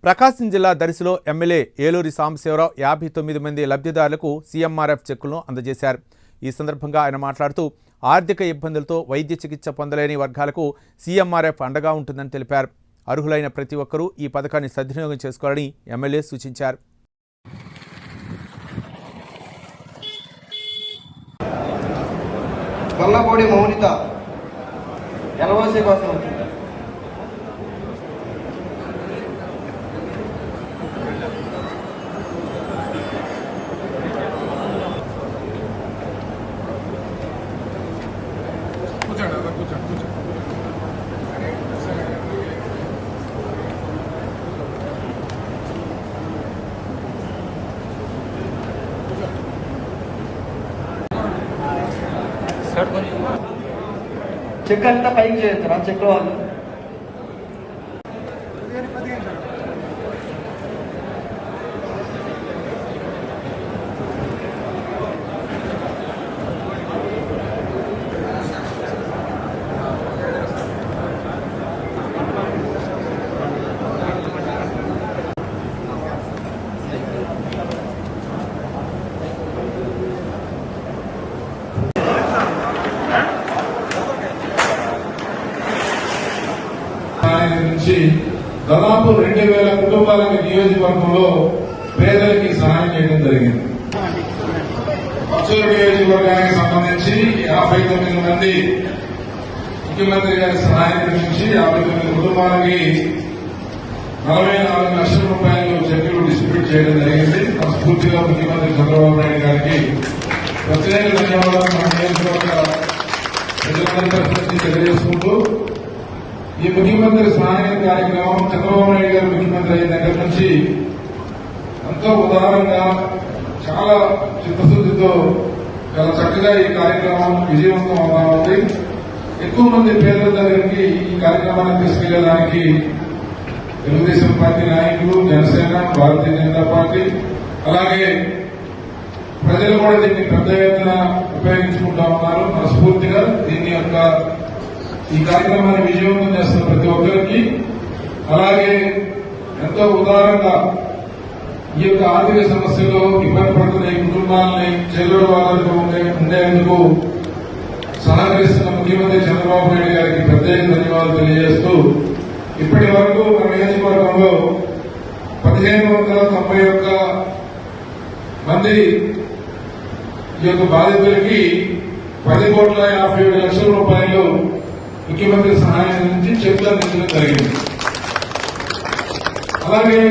ప్రకాశం జిల్లా దర్శిలో ఎమ్మెల్యే ఏలూరి సాంబశివరావు 59 మంది లబ్ధిదారులకు సీఎంఆర్ఎఫ్ చెక్కులను అందజేశారు. ఈ సందర్భంగా ఆయన మాట్లాడుతూ ఆర్థిక ఇబ్బందులతో వైద్య చికిత్స పొందలేని వర్గాలకు సీఎంఆర్ఎఫ్ అండగా ఉంటుందని తెలిపారు. అర్హులైన ప్రతి ఒక్కరూ ఈ పథకాన్ని సద్వినియోగం చేసుకోవాలని ఎమ్మెల్యే సూచించారు. గొల్లపూడి మౌనిత ఎల్ఓసి కోసం వచ్చింది. చెక్ అంతా పైకి చేయొచ్చు చెక్ వాళ్ళు నుంచి దాదాపు 2000 కుటుంబాలకు నియోజకవర్గంలో పేదలకి సహాయం చేయడం జరిగింది. పచ్చూరు నియోజకవర్గానికి సంబంధించి 59 మంది ముఖ్యమంత్రి గారి సహాయం నుంచి 59 కుటుంబాలకి 44 లక్షల రూపాయలు చెక్కులు డిస్ట్రిబ్యూట్ చేయడం జరిగింది. స్ఫూర్తిగా ముఖ్యమంత్రి చంద్రబాబు నాయుడు గారికి ప్రత్యేక ధన్యవాదాలు మన నియోజకవర్గ ప్రజలందరి తెలియజేసుకుంటూ ఈ ముఖ్యమంత్రి సహాయం కార్యక్రమం చంద్రబాబు నాయుడు గారు ముఖ్యమంత్రి అయిన దగ్గర నుంచి ఎంతో ఉదారంగా చాలా చిత్తశుద్ధితో చాలా చక్కగా ఈ కార్యక్రమం విజయవంతం అవుతా ఉంది. ఎక్కువ మంది పేదల దగ్గరికి ఈ కార్యక్రమాన్ని తీసుకెళ్లడానికి తెలుగుదేశం పార్టీ నాయకులు, జనసేన, భారతీయ జనతా పార్టీ అలాగే ప్రజలు కూడా దీన్ని పెద్ద ఎత్తున ఉపయోగించుకుంటా ఉన్నారు. మనస్ఫూర్తిగా దీని యొక్క ఈ కార్యక్రమాన్ని విజయవంతం చేస్తున్న ప్రతి ఒక్కరికి అలాగే ఎంతో ఉదారంగా ఈ యొక్క ఆర్థిక సమస్యలో ఇబ్బంది పడుతున్న ఈ కుటుంబాలని చెల్లెడు వాళ్ళకు ఉండేందుకు సహకరిస్తున్న ముఖ్యమంత్రి చంద్రబాబు నాయుడు గారికి ప్రత్యేక ధన్యవాదాలు తెలియజేస్తూ ఇప్పటి వరకు మన నియోజకవర్గంలో 1591 మంది ఈ యొక్క బాధితులకి 10,57,00,000 రూపాయలు ముఖ్యమంత్రి సహాయం నుంచి చెక్కులు అందించడం జరిగింది. అలాగే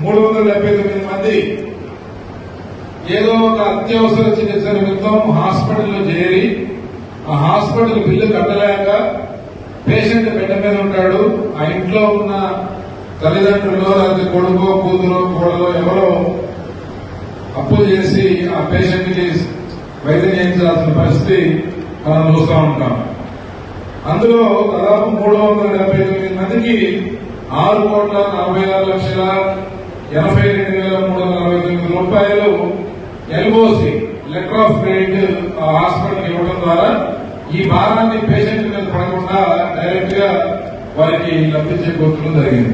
379 మంది ఏదో ఒక అత్యవసర చికిత్స నిమిత్తం హాస్పిటల్లో చేరి ఆ హాస్పిటల్ బిల్లు కట్టలేక పేషెంట్ బెడ్ మీద ఉంటాడు. ఆ ఇంట్లో ఉన్న తల్లిదండ్రులు లేకపోతే కొడుకో కూతురో కోడలో ఎవరో అప్పు చేసి ఆ పేషెంట్ కి వైద్యం చేయించాల్సిన పరిస్థితి మనం చూస్తూ ఉంటాం. అందులో దాదాపు 379 మందికి 6,46,82,349 రూపాయలు LOC letter of credit hospital ఇవ్వడం ద్వారా ఈ భారాన్ని పేషెంట్ మీద పడకుండా డైరెక్ట్ గా వారికి లబ్ధి చేకూర్చడం జరిగింది.